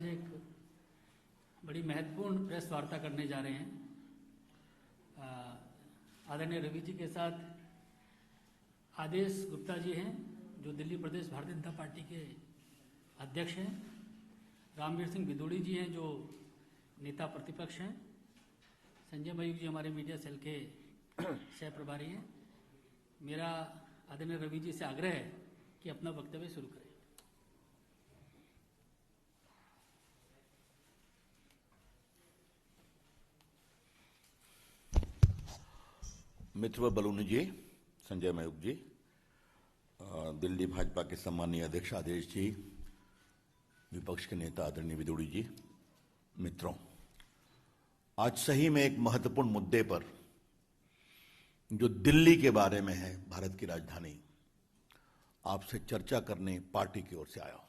एक बड़ी महत्वपूर्ण प्रेस वार्ता करने जा रहे हैं। आदरणीय रवि जी के साथ आदेश गुप्ता जी हैं जो दिल्ली प्रदेश भारतीय जनता पार्टी के अध्यक्ष हैं। रामवीर सिंह बिदुड़ी जी हैं जो नेता प्रतिपक्ष हैं। संजय मयूख जी हमारे मीडिया सेल के सह प्रभारी हैं। मेरा आदरणीय रवि जी से आग्रह है कि अपना वक्तव्य शुरू करें। मित्र बलूनी जी, संजय मयूख जी, दिल्ली भाजपा के सम्मानीय अध्यक्ष आदेश जी, विपक्ष के नेता आदरणीय बिदुड़ी जी, मित्रों, आज सही में एक महत्वपूर्ण मुद्दे पर जो दिल्ली के बारे में है, भारत की राजधानी, आपसे चर्चा करने पार्टी की ओर से आया हूं।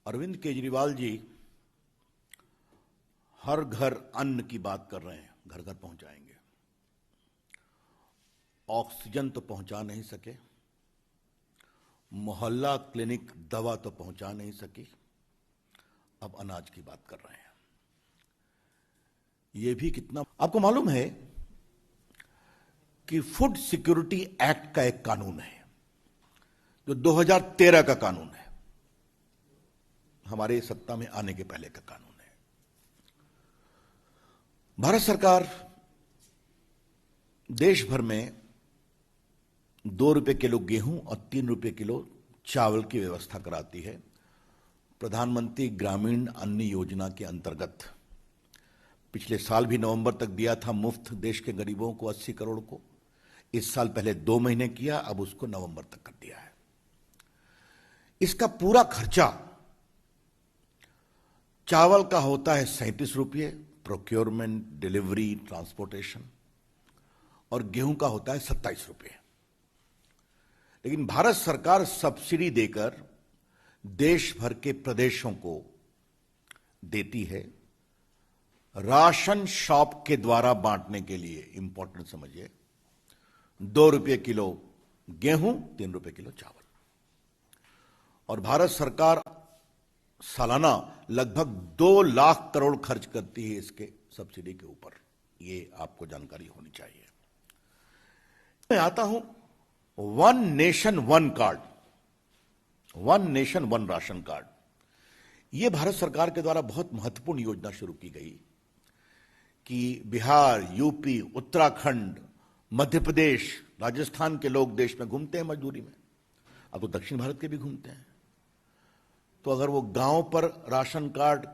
अरविंद केजरीवाल जी हर घर अन्न की बात कर रहे हैं, घर घर पहुंचाएंगे। ऑक्सीजन तो पहुंचा नहीं सके, मोहल्ला क्लिनिक दवा तो पहुंचा नहीं सकी, अब अनाज की बात कर रहे हैं। यह भी कितना, आपको मालूम है कि फूड सिक्योरिटी एक्ट का एक कानून है जो 2013 का कानून है, हमारे सत्ता में आने के पहले का कानून है। भारत सरकार देश भर में 2 रुपए किलो गेहूं और 3 रुपए किलो चावल की व्यवस्था कराती है। प्रधानमंत्री ग्रामीण अन्न योजना के अंतर्गत पिछले साल भी नवंबर तक दिया था मुफ्त देश के गरीबों को 80 करोड़ को। इस साल पहले 2 महीने किया, अब उसको नवंबर तक कर दिया है। इसका पूरा खर्चा चावल का होता है 37 रुपये, प्रोक्योरमेंट, डिलीवरी, ट्रांसपोर्टेशन, और गेहूं का होता है 27 रुपये। लेकिन भारत सरकार सब्सिडी देकर देश भर के प्रदेशों को देती है राशन शॉप के द्वारा बांटने के लिए। इंपॉर्टेंट समझिए, 2 रुपये किलो गेहूं, 3 रुपये किलो चावल। और भारत सरकार सालाना लगभग 2 लाख करोड़ खर्च करती है इसके सब्सिडी के ऊपर। ये आपको जानकारी होनी चाहिए। मैं आता हूं one nation one card, one nation one ration card. यह भारत सरकार के द्वारा बहुत महत्वपूर्ण योजना शुरू की गई कि बिहार, यूपी, उत्तराखंड, मध्य प्रदेश, राजस्थान के लोग देश में घूमते हैं मजदूरी में, अब तो दक्षिण भारत के भी घूमते हैं। तो अगर वो गांव पर राशन कार्ड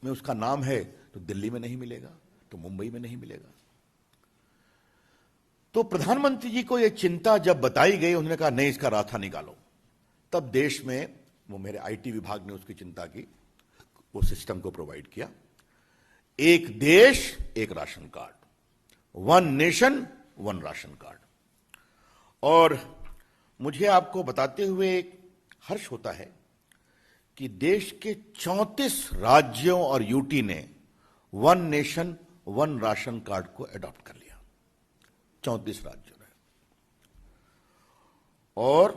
में उसका नाम है तो दिल्ली में नहीं मिलेगा, तो मुंबई में नहीं मिलेगा। तो प्रधानमंत्री जी को यह चिंता जब बताई गई, उन्होंने कहा नहीं, इसका रास्ता निकालो। तब देश में वो मेरे आईटी विभाग ने उसकी चिंता की, वो सिस्टम को प्रोवाइड किया। एक देश एक ration card, one nation one ration card. और मुझे आपको बताते हुए हर्ष होता है कि देश के 34 राज्यों और यूटी ने one nation one ration card को एडॉप्ट कर लिया। 34 राज्यों ने। और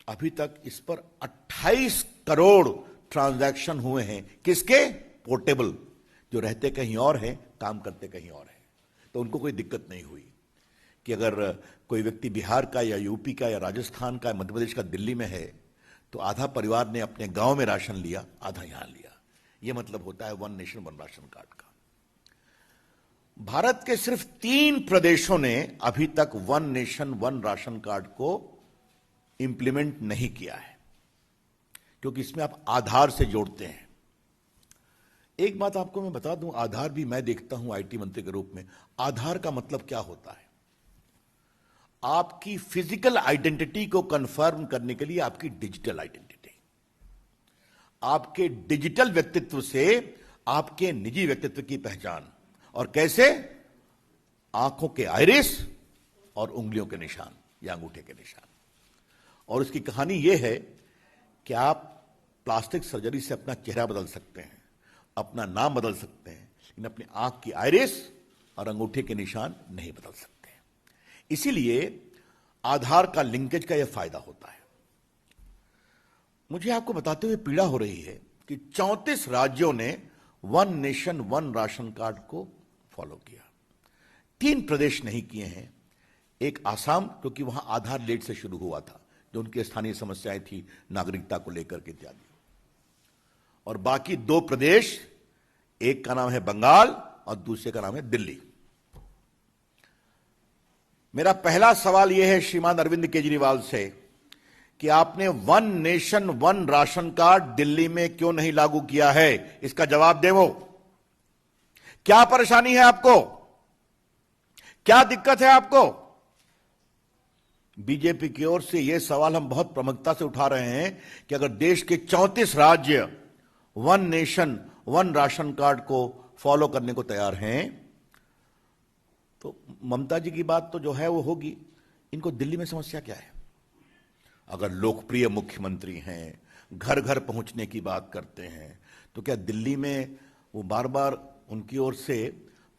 अभी तक इस पर 28 करोड़ ट्रांजैक्शन हुए हैं। किसके? पोर्टेबल, जो रहते कहीं और हैं, काम करते कहीं और हैं। तो उनको कोई दिक्कत नहीं हुई कि अगर कोई व्यक्ति बिहार का या यूपी का या राजस्थान का, मध्य प्रदेश का, दिल्ली में है, तो आधा परिवार ने अपने गांव में राशन लिया, आधा यहां लिया। यह मतलब होता है one nation one ration card का। भारत के सिर्फ 3 प्रदेशों ने अभी तक one nation one ration card को इंप्लीमेंट नहीं किया है, क्योंकि इसमें आप आधार से जोड़ते हैं। एक बात आपको मैं बता दूं, आधार भी मैं देखता हूं आईटी मंत्री के रूप में, आधार का मतलब क्या होता है? आपकी फिजिकल आइडेंटिटी को कंफर्म करने के लिए आपकी डिजिटल आइडेंटिटी, आपके डिजिटल व्यक्तित्व से आपके निजी व्यक्तित्व की पहचान। और कैसे? आंखों के आइरिस और उंगलियों के निशान या अंगूठे के निशान। और उसकी कहानी यह है कि आप प्लास्टिक सर्जरी से अपना चेहरा बदल सकते हैं, अपना नाम बदल सकते हैं, लेकिन अपनी आंख की आइरिस और अंगूठे के निशान नहीं बदल सकते। इसीलिए आधार का लिंकेज का यह फायदा होता है। मुझे आपको बताते हुए पीड़ा हो रही है कि 34 राज्यों ने one nation one ration card को फॉलो किया। 3 प्रदेश नहीं किए हैं। एक आसाम, क्योंकि वहां आधार लेट से शुरू हुआ था, जो उनकी स्थानीय समस्याएं थी नागरिकता को लेकर के इत्यादि। और बाकी 2 प्रदेश, एक का नाम है बंगाल और दूसरे का नाम है दिल्ली। मेरा पहला सवाल यह है श्रीमान अरविंद केजरीवाल से कि आपने one nation one ration card Delhi में क्यों नहीं लागू किया है? इसका जवाब दे। वो क्या परेशानी है आपको? क्या दिक्कत है आपको? बीजेपी की ओर से यह सवाल हम बहुत प्रमुखता से उठा रहे हैं कि अगर देश के 34 राज्य one nation one ration card को फॉलो करने को तैयार हैं, तो ममता जी की बात तो जो है वो होगी। इनको दिल्ली में समस्या क्या है? अगर लोकप्रिय मुख्यमंत्री हैं, घर घर पहुंचने की बात करते हैं, तो क्या दिल्ली में वो बार बार उनकी ओर से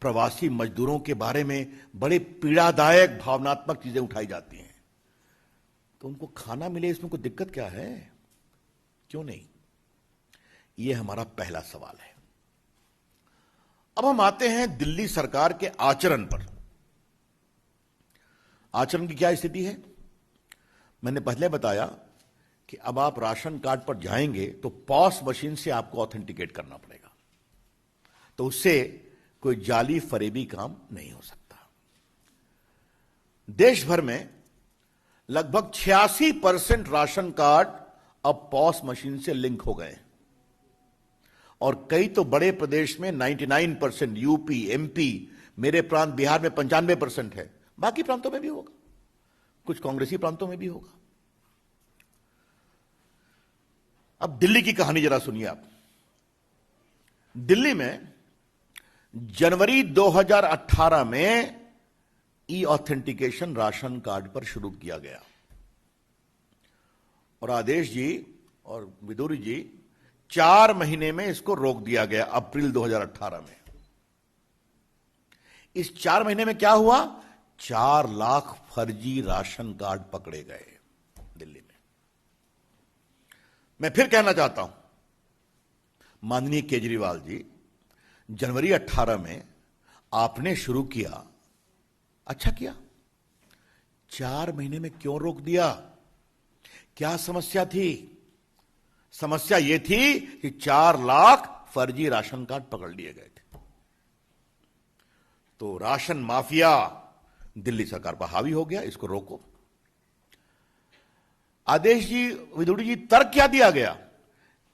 प्रवासी मजदूरों के बारे में बड़े पीड़ादायक भावनात्मक चीजें उठाई जाती हैं? तो उनको खाना मिले, इसमें कोई दिक्कत क्या है? क्यों नहीं? यह हमारा पहला सवाल है। अब हम आते हैं दिल्ली सरकार के आचरण पर। आचरण की क्या स्थिति है? मैंने पहले बताया कि अब आप राशन कार्ड पर जाएंगे तो पॉस मशीन से आपको ऑथेंटिकेट करना पड़ेगा, तो उससे कोई जाली फरेबी काम नहीं हो सकता। देश भर में लगभग 86% राशन कार्ड अब पॉस मशीन से लिंक हो गए, और कई तो बड़े प्रदेश में 99%, यूपी, एमपी, मेरे प्रांत बिहार में 95% है। बाकी प्रांतों में भी होगा, कुछ कांग्रेसी प्रांतों में भी होगा। अब दिल्ली की कहानी जरा सुनिए आप। दिल्ली में जनवरी 2018 में ई ऑथेंटिकेशन राशन कार्ड पर शुरू किया गया, और आदेश जी और विदुरी जी 4 महीने में इसको रोक दिया गया अप्रैल 2018 में। इस 4 महीने में क्या हुआ? 4 लाख फर्जी राशन कार्ड पकड़े गए दिल्ली में। मैं फिर कहना चाहता हूं, माननीय केजरीवाल जी, जनवरी 18 में आपने शुरू किया, अच्छा किया। 4 महीने में क्यों रोक दिया? क्या समस्या थी? समस्या यह थी कि 4 लाख फर्जी राशन कार्ड पकड़ लिए गए थे। तो राशन माफिया दिल्ली सरकार पर हावी हो गया, इसको रोको। आदेश जी, विदुड़ी जी, तर्क क्या दिया गया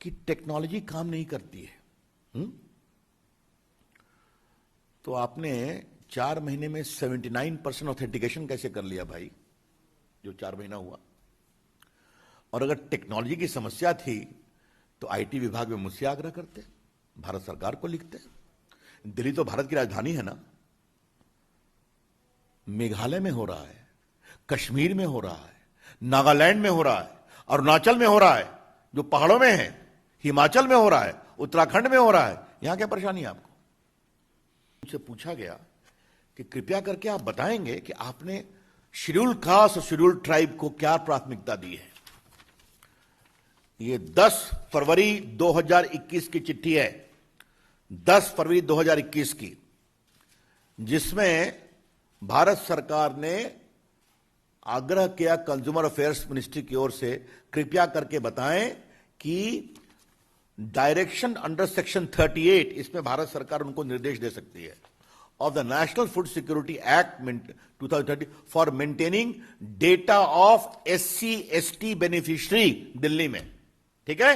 कि टेक्नोलॉजी काम नहीं करती है। तो आपने 4 महीने में 79% ऑथेंटिकेशन कैसे कर लिया भाई, जो 4 महीना हुआ? और अगर टेक्नोलॉजी की समस्या थी तो आईटी विभाग में मुझसे आग्रह करते, भारत सरकार को लिखते। दिल्ली तो भारत की राजधानी है ना। मेघालय में हो रहा है, कश्मीर में हो रहा है, नागालैंड में हो रहा है, अरुणाचल में हो रहा है, जो पहाड़ों में है, हिमाचल में हो रहा है, उत्तराखंड में हो रहा है। यहां क्या परेशानी है आपको? मुझसे पूछा गया कि कृपया करके आप बताएंगे कि आपने शेड्यूल कास्ट और शेड्यूल ट्राइब को क्या प्राथमिकता दी है। ये 10 फरवरी 2021 की चिट्ठी है, 10 फरवरी 2021 की, जिसमें भारत सरकार ने आग्रह किया कंज्यूमर अफेयर्स मिनिस्ट्री की ओर से, कृपया करके बताएं कि डायरेक्शन अंडर सेक्शन 38, इसमें भारत सरकार उनको निर्देश दे सकती है, of the national food security act 2030 for maintaining data of SC/ST beneficiary Delhi में। ठीक है,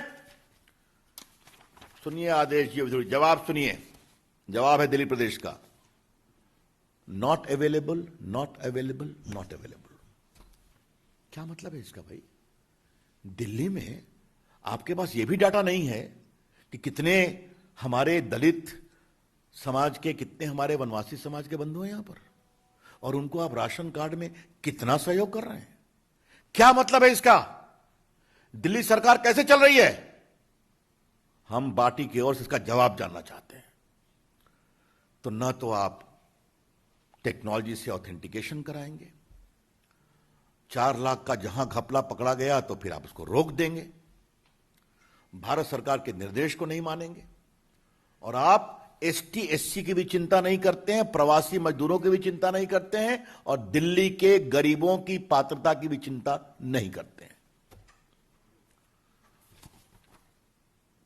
सुनिए आदेश जी, जवाब सुनिए। जवाब है दिल्ली प्रदेश का, not available, not available, not available. क्या मतलब है इसका भाई? दिल्ली में आपके पास यह भी डाटा नहीं है कि कितने हमारे दलित समाज के, कितने हमारे वनवासी समाज के बंधु हैं यहां पर, और उनको आप राशन कार्ड में कितना सहयोग कर रहे हैं? क्या मतलब है इसका? दिल्ली सरकार कैसे चल रही है? हम पार्टी की ओर से इसका जवाब जानना चाहते हैं। तो न तो आप टेक्नोलॉजी से ऑथेंटिकेशन कराएंगे, 4 लाख का जहां घपला पकड़ा गया तो फिर आप उसको रोक देंगे। भारत सरकार के निर्देश को नहीं मानेंगे और आप एसटी एससी की भी चिंता नहीं करते हैं, प्रवासी मजदूरों की भी चिंता नहीं करते हैं और दिल्ली के गरीबों की पात्रता की भी चिंता नहीं करते हैं।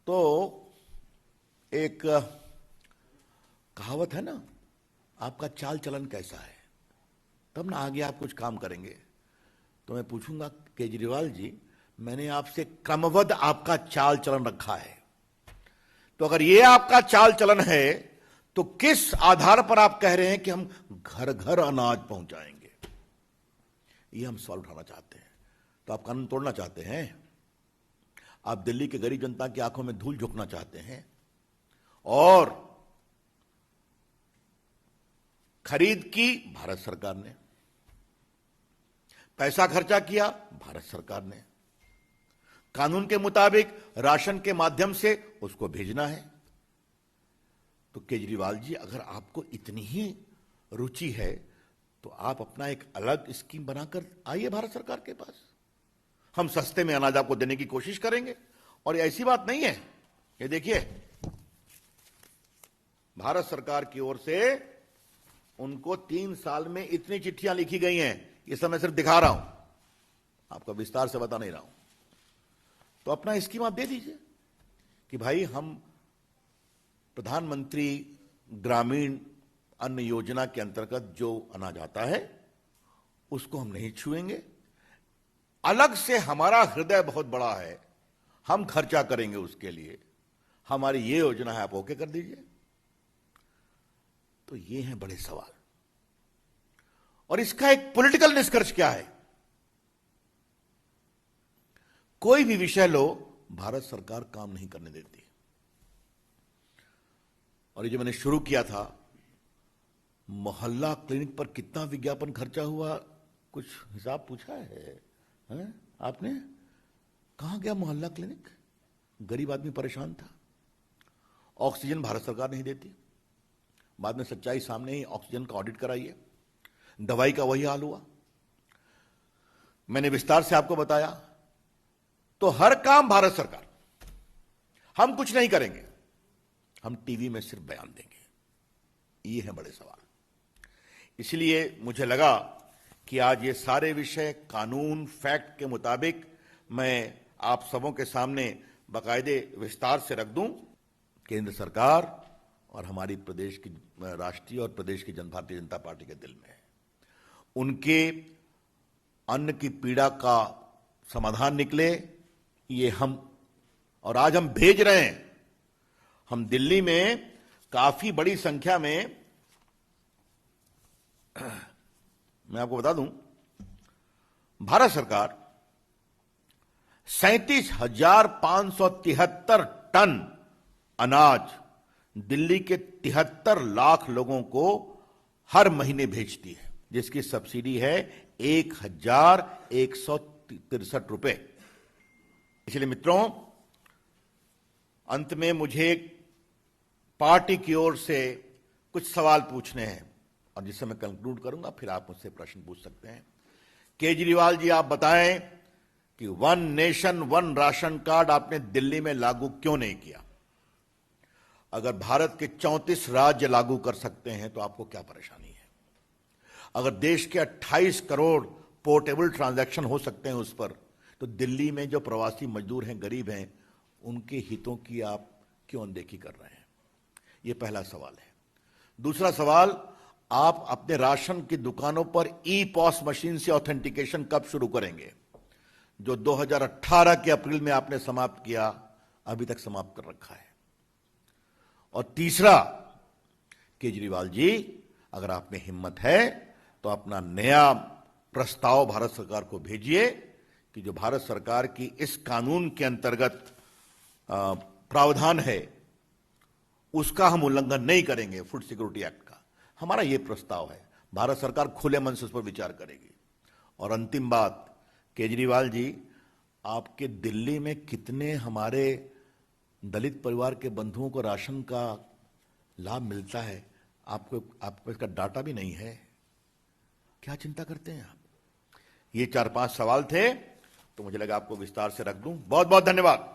तो एक कहावत है ना, आपका चाल चलन कैसा है, तब ना आगे आप कुछ काम करेंगे। तो मैं पूछूंगा केजरीवाल जी, मैंने आपसे क्रमबद्ध आपका चाल चलन रखा है, तो अगर ये आपका चाल चलन है तो किस आधार पर आप कह रहे हैं कि हम घर घर अनाज पहुंचाएंगे? ये हम सवाल उठाना चाहते हैं। तो आप कानून तोड़ना चाहते हैं, आप दिल्ली के गरीब जनता की आंखों में धूल झोंकना चाहते हैं और खरीद की भारत सरकार ने, पैसा खर्चा किया भारत सरकार ने, कानून के मुताबिक राशन के माध्यम से उसको भेजना है। तो केजरीवाल जी, अगर आपको इतनी ही रुचि है तो आप अपना एक अलग स्कीम बनाकर आइए भारत सरकार के पास, हम सस्ते में अनाज आपको देने की कोशिश करेंगे। और ऐसी बात नहीं है, ये देखिए भारत सरकार की ओर से उनको 3 साल में इतनी चिट्ठियां लिखी गई हैं, ये सब मैं सिर्फ दिखा रहा हूं, आपको विस्तार से बता नहीं रहा हूं। तो अपना स्कीम आप दे दीजिए कि भाई हम प्रधानमंत्री ग्रामीण अन्न योजना के अंतर्गत जो अनाज आता है उसको हम नहीं छुएंगे, अलग से हमारा हृदय बहुत बड़ा है, हम खर्चा करेंगे उसके लिए, हमारी ये योजना है, आप ओके कर दीजिए। तो ये हैं बड़े सवाल। और इसका एक पॉलिटिकल निष्कर्ष क्या है? कोई भी विषय लो, भारत सरकार काम नहीं करने देती। और ये जो मैंने शुरू किया था, मोहल्ला क्लिनिक पर कितना विज्ञापन खर्चा हुआ, कुछ हिसाब पूछा है आपने? कहां गया मोहल्ला क्लिनिक? गरीब आदमी परेशान था। ऑक्सीजन भारत सरकार नहीं देती, बाद में सच्चाई सामने ही, ऑक्सीजन का ऑडिट कराइए, दवाई का वही हाल हुआ, मैंने विस्तार से आपको बताया। तो हर काम भारत सरकार, हम कुछ नहीं करेंगे, हम टीवी में सिर्फ बयान देंगे। ये हैं बड़े सवाल। इसलिए मुझे लगा कि आज ये सारे विषय कानून फैक्ट के मुताबिक मैं आप सबों के सामने बाकायदे विस्तार से रख दूं। केंद्र सरकार और हमारी प्रदेश की राष्ट्रीय और प्रदेश की भारतीय जनता पार्टी के दिल में है, उनके अन्न की पीड़ा का समाधान निकले, ये हम और आज हम भेज रहे हैं। हम दिल्ली में काफी बड़ी संख्या में, मैं आपको बता दूं, भारत सरकार 37,573 टन अनाज दिल्ली के 73 लाख लोगों को हर महीने भेजती है, जिसकी सब्सिडी है 1,163 रुपए। इसलिए मित्रों, अंत में मुझे पार्टी की ओर से कुछ सवाल पूछने हैं और जिससे मैं कंक्लूड करूंगा, फिर आप मुझसे प्रश्न पूछ सकते हैं। केजरीवाल जी, आप बताएं कि 1 नेशन 1 राशन कार्ड आपने दिल्ली में लागू क्यों नहीं किया? अगर भारत के 34 राज्य लागू कर सकते हैं तो आपको क्या परेशानी है? अगर देश के 28 करोड़ पोर्टेबल ट्रांजैक्शन हो सकते हैं उस पर, तो दिल्ली में जो प्रवासी मजदूर हैं, गरीब हैं, उनके हितों की आप क्यों अनदेखी कर रहे हैं? यह पहला सवाल है। दूसरा सवाल, आप अपने राशन की दुकानों पर ई-पॉस मशीन से ऑथेंटिकेशन कब शुरू करेंगे? जो 2018 के अप्रैल में आपने समाप्त किया, अभी तक समाप्त कर रखा है। और तीसरा, केजरीवाल जी, अगर आप में हिम्मत है तो अपना नया प्रस्ताव भारत सरकार को भेजिए कि जो भारत सरकार की इस कानून के अंतर्गत प्रावधान है उसका हम उल्लंघन नहीं करेंगे, फूड सिक्योरिटी एक्ट का। हमारा यह प्रस्ताव है, भारत सरकार खुले मन से उस पर विचार करेगी। और अंतिम बात, केजरीवाल जी, आपके दिल्ली में कितने हमारे दलित परिवार के बंधुओं को राशन का लाभ मिलता है, आपको इसका डाटा भी नहीं है? क्या चिंता करते हैं आप? ये 4-5 सवाल थे, तो मुझे लगा आपको विस्तार से रख दूं। बहुत बहुत धन्यवाद।